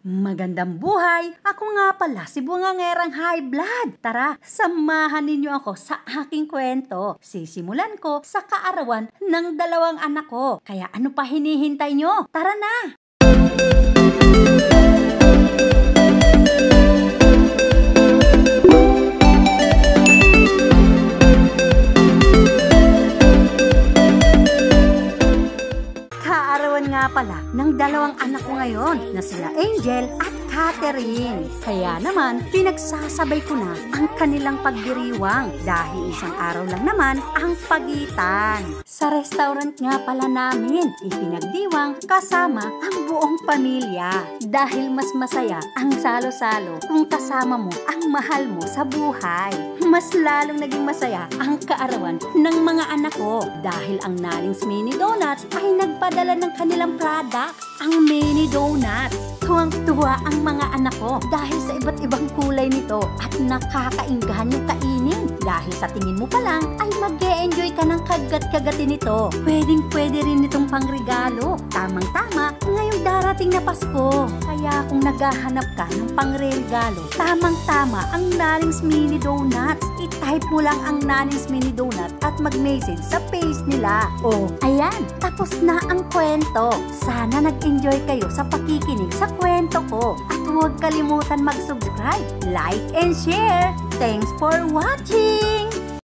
Magandang buhay! Ako nga pala si Bungangerang High Blood. Tara, samahan ninyo ako sa aking kwento. Sisimulan ko sa kaarawan ng dalawang anak ko. Kaya ano pa hinihintay nyo? Tara na! Kaarawan nga pala ng dalawang anak ko ngayon na sila Angel at Catherine. Kaya naman, pinagsasabay ko na ang kanilang pagdiriwang dahil isang araw lang naman ang pagitan. Sa restaurant nga pala namin, ipinagdiwang kasama ang buong pamilya. Dahil mas masaya ang salo-salo kung kasama mo ang mahal mo sa buhay. Mas lalong naging masaya ang kaarawan ng mga anak ko dahil ang Naling's Mini Donuts ay nagpadala ng kanilang products, ang Mini Donuts. Tuwang-tuwa ang mga anak ko dahil sa iba't ibang kulay nito at nakakainggan yung kainin. Dahil sa tingin mo pa lang ay mag-e-enjoy ka ng kagat-kagatin nito. Pwedeng-pwede rin itong pangregalo. Tamang-tama ngayong darating na Pasko. Kaya kung naghahanap ka ng pangregalo, tamang-tama ang Naling's Mini Donuts. I-type mo lang ang Naling's Mini Donut at mag-message sa page nila. O, ayan, tapos na ang kwento. Sana nag-enjoy kayo sa pakikinig sa kwento ko. At huwag kalimutan mag-subscribe, like, and share. Thanks for watching!